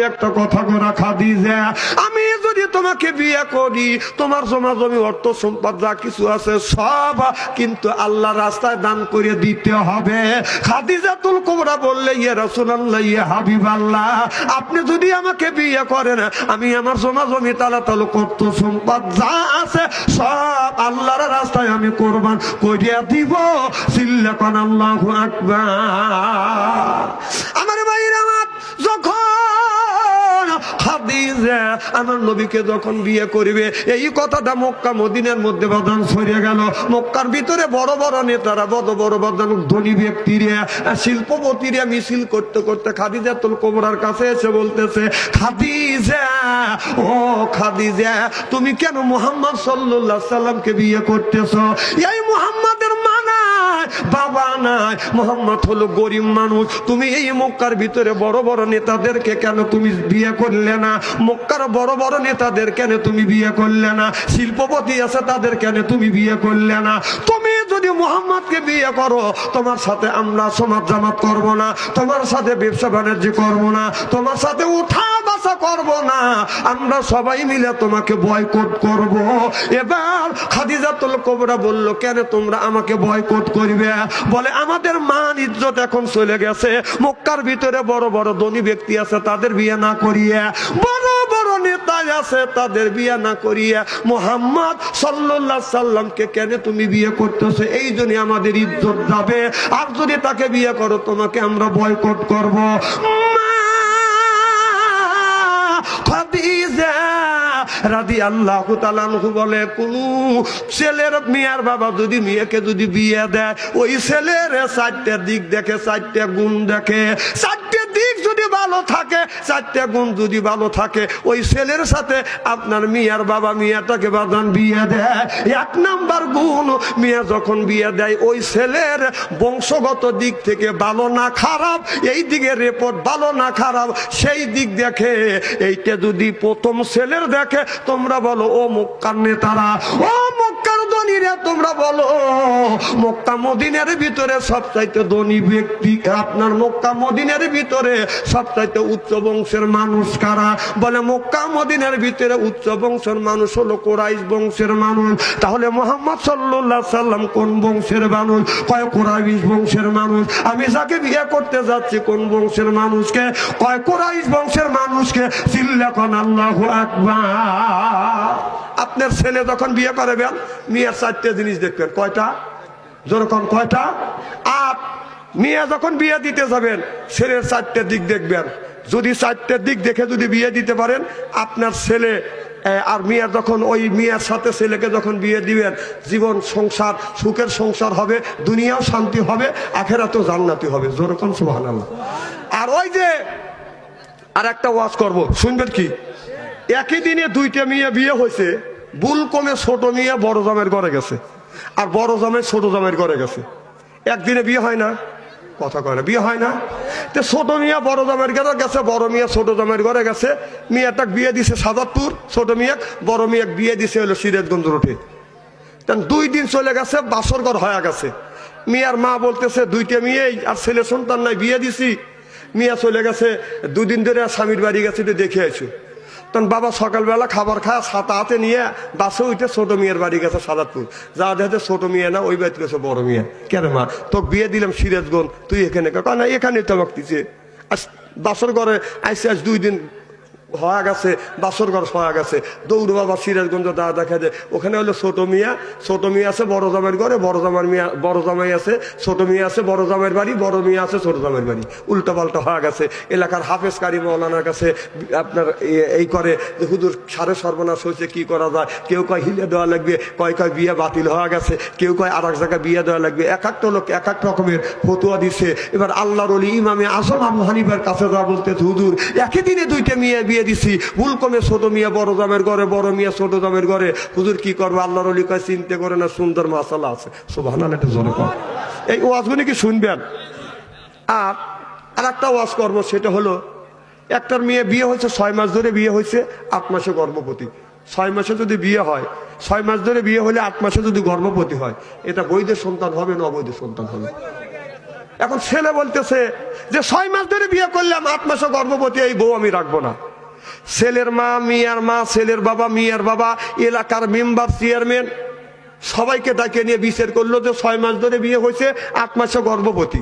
একটা কথা গোরা খাদিজা, আমি যদি তোমাকে বিয়ে করি, তোমার জমা জমি অর্থ সম্পদ যা কিছু আছে সব কিন্তু আল্লাহর রাস্তায় দান করে দিতে হবে। খাদিজাতুল কুবরা বললে, ইয়া রাসূলুল্লাহ, ইয়া হাবিবাল্লাহ, আপনি যদি আমাকে বিয়ে করেন, আমি আমার জমা জমি তালাতাল অর্থ সম্পদ যা আছে সব আল্লাহর রাস্তায় আমি কোরবান করিয়া দিব। সিল্লাকান আল্লাহু আকবার। আমার ভাইরা, যখন খাদিজা আমার নবীকে যখন বিয়ে করবে, এই কথাটা মক্কা মদিনার মধ্যে বাদান ছড়িয়ে গেল। মক্কার ভিতরে বড় বড় নেতারা, বড় বড় বাদান ধনী ব্যক্তিরা, শিল্পপতিরা মিছিল করতে করতে খাদিজাতুল কুবরার কাছে এসে বলতেছে, খাদিজা, ও খাদিজা, তুমি কেন মুহাম্মদ সাল্লাল্লাহু আলাইহি সাল্লামকে বিয়ে করতেছো? এই মুহাম্মাদের মা নাই, বাবা নাই, মুহাম্মদ হলো গরিব মানুষ। তুমি এই মক্কার ভিতরে বড় বড় নেতাদেরকে কেন তুমি বিয়ে করলে না? মক্কার বড় বড় নেতাদের কেন তুমি বিয়ে করলে না? শিল্পপতি আছে, তাদের কেন তুমি বিয়ে করলে না? তুমি যদি মুহাম্মদকে বিয়ে করো, তোমার সাথে আমরা সমাজ জামাত করবো না, তোমার সাথে ব্যবসা বাণিজ্য করবো না, তোমার সাথে উঠা বাসা করবো না, আমরা সবাই মিলে তোমাকে বয়কট করব। এবার খাদিজাতুল কুবরা বলল, কেন তোমরা আমাকে বয়কট করবে? বলে, আমাদের মান ইজ্জত এখন চলে গেছে। মক্কার ভিতরে বড় বড় ধনী ব্যক্তি আছে, তাদের বিয়ে না করিয়ে, বড় বড় নেতা আছে, তাদের বিয়ে না করিয়ে মুহাম্মদ সাল্লাল্লাহু আলাইহি সাল্লামকে কেন তুমি বিয়ে করতেছো? এই জন্য আমাদের ইজ্জত যাবে, আর যদি তাকে বিয়ে করো তোমাকে আমরা বয়কট করব। খাদিজা রাদিয়াল্লাহু তাআলা আনহু বলে, কোন ছেলের মেয়ের বাবা যদি মেয়েকে যদি বিয়ে দেয়, ওই ছেলের চারটে দিক দেখে, চারটে গুণ দেখে। চারটে দিক যদি ভালো থাকে, চারটে গুণ যদি ভালো থাকে, ওই ছেলের সাথে আপনার মেয়ের বাবা মেয়েটাকে বাদান বিয়ে দেয়। এক নাম্বার গুণ, মেয়ে যখন বিয়ে দেয়, ওই ছেলের বংশগত দিক থেকে ভালো না খারাপ, এই দিকে রিপোর্ট ভালো না খারাপ, সেই দিক দেখে। এইটা যদি প্রথম ছেলের দেখে, তোমরা বলো, ও মক্কার নেতারা, ও মক্কার ধনীরা, তোমরা বলো, মক্কা মদিনার ভিতরে সবচাইতে ধনী ব্যক্তি, আপনার মক্কা মদিনার ভিতরে সবচাইতে উচ্চ বংশের মানুষ কারা? বলে, মক্কা মদিনার ভিতরে উচ্চ বংশের মানুষ হলো কুরাইশ বংশের মানুষ। তাহলে মুহাম্মদ সাল্লাল্লাহু আলাইহি সাল্লাম কোন বংশের মানুষ? কয় কুরাইশ বংশের মানুষ। আমি যাকে বিয়ে করতে যাচ্ছি কোন বংশের মানুষকে? কয় কুরাইশ বংশের মানুষকে। সিল্লাকান আল্লাহু আকবার। আপনার ছেলে যখন বিয়ে করবেন, মেয়ের চারটে জিনিস দেখবেন। কয়টা? যেরকম কয়টা? আর মেয়ে যখন বিয়ে দিতে যাবেন, ছেলের চারটে দিক দেখবেন। যদি চারটে দিক দেখে যদি বিয়ে দিতে পারেন, আপনার ছেলে আর মেয়ের যখন ওই মেয়ের সাথে ছেলেকে যখন বিয়ে দিবেন, জীবন সংসার সুখের সংসার হবে, দুনিয়াও শান্তি হবে, আখিরাতেও জান্নাতি হবে। যেরকম সুবহানাল্লাহ। আর ওই যে আর একটা ওয়াজ করব, শুনবেন কি? একই দিনে দুইটা মেয়ে বিয়ে হয়েছে, ভুল কমে ছোট মেয়ে বড় জামের ঘরে গেছে, আর বড় জামাই ছোট জামের ঘরে গেছে। একদিনে বিয়ে হয় না? কথা কয় না, বিয়ে হয় না? তো ছোট মিয়া বড় জামের ঘরে গেছে, বড় মিয়া ছোট জামের ঘরে গেছে। মেয়েটা বিয়ে দিছে সাজাদপুর, ছোট মিয়া, বড় মিয়া বিয়ে দিছে হলো সিরাজগঞ্জ রোডে। তখন 2 দিন চলে গেছে, বাসর ঘর হয়ে গেছে। মিয়ার মা বলতেছে, দুইটা মেয়েই, আর ছেলে সন্তান নাই, বিয়ে দিছি। মিয়া চলে গেছে, 2 দিন ধরে স্বামীর বাড়ি গেছে, একটু দেখে আইছো। তখন বাবা সকালবেলা খাবার খায়, ছাতা হাতে নিয়ে বাসে উঠে ছোট মেয়ের বাড়ি গেছে সাজাদপুর। যা দেখে ছোট মেয়ে না, ওই বাড়িতে গেছে বড় মেয়ে। কেন মা, তোকে বিয়ে দিলাম সিরাজগঞ্জ, তুই এখানে না? এখানে তো আমাকে দিছে। বাসর ঘরে আইসে, আজ 2 দিন হয়ে গেছে, বাসর ঘর হয়ে গেছে। দৌড় বাবা সিরাজগঞ্জ দা দেখা যায়, ওখানে হলো ছোট মিয়া, ছোট মেয়ে আছে বড় জামাইয়ের ঘরে, বড় জামাই মিয়া, বড় জামাই আছে, ছোট মেয়ে আছে বড় জামাইয়ের বাড়ি, বড় মেয়ে আছে ছোট জামাইয়ের বাড়ি। উল্টা পাল্টা হয়ে গেছে। এলাকার হাফেজ কারি মৌলানার কাছে আপনার এই করে যে, হুজুর সারে সর্বনাশ হয়েছে, কি করা যায়? কেউ কয় হিলে দেওয়া লাগবে, কয় বিয়ে বাতিল হয়ে গেছে, কেউ কয় আর এক জায়গায় বিয়ে দেওয়া লাগবে। এক একটা লোক এক এক রকমের ফতুয়া দিচ্ছে। এবার আল্লাহর ওলি ইমামে আজম আবু হানিফার কাছে যা বলতেছে, হুজুর একই দিনে 2টা মেয়ে বিয়ে দিছি, ভুল কমে ছোট মিয়া বড় জামের ঘরে, বড় মিয়া ছোট জামের ঘরে। হুজুর কি করবো? আল্লাহর ওলি কয়, চিন্তা করে না, সুন্দর মাসালা আছে। সুবহানাল্লাহ, এটা জোরে কর। এই ওয়াজগুলি কি শুনবেন? আর একটা ওয়াজ করবো, সেটা হলো, একটার মেয়ে বিয়ে হয়েছে 6 মাস ধরে বিয়ে হয়েছে, 8 মাসে গর্ভবতী। 6 মাসে যদি বিয়ে হয়, 6 মাস ধরে বিয়ে হলে 8 মাসে যদি গর্ভবতী হয়, এটা বৈধ সন্তান হবে না অবৈধ সন্তান হবে? এখন ছেলে বলতেছে যে 6 মাস ধরে বিয়ে করলাম, 8 মাসে গর্ভবতী, এই বউ আমি রাখবো না। ছেলের মা, মিয়ার মা, ছেলের বাবা, মিয়ার বাবা, এলাকার মেম্বার, চেয়ারম্যান সবাইকে ডাকে নিয়ে বিচার করলো যে 6 মাস ধরে বিয়ে হয়েছে, 8 মাসে গর্ভবতী,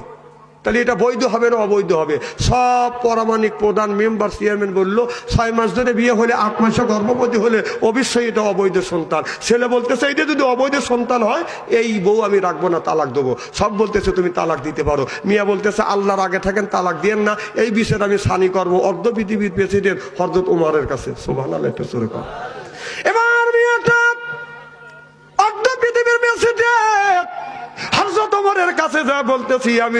তাহলে এটা বৈধ হবে না অবৈধ হবে? সব পরামানিক প্রধান, মেম্বার, চেয়ারম্যান বললো 6 মাস ধরে বিয়ে হলে, 8 মাসে গর্ভবতী হলে অবশ্যই এটা অবৈধ সন্তান। ছেলে বলতেছে এটা যদি অবৈধ সন্তান হয়, এই বউ আমি রাখবো না, তালাক দেবো। সব বলতেছে তুমি তালাক দিতে পারো। মিয়া বলতেছে আল্লাহর আগে থাকেন, তালাক দিয়েন না, এই বিষয়ে আমি সানি করবো অর্ধ পৃথিবীর প্রেসিডেন্ট হযরত ওমরের কাছে। সুবহানাল্লাহ, একটু জোরে কর। এবার মিয়াটা অর্ধ পৃথিবীর প্রেসিডেন্ট হযরত ওমরের কাছে যা বলতেছি, আমি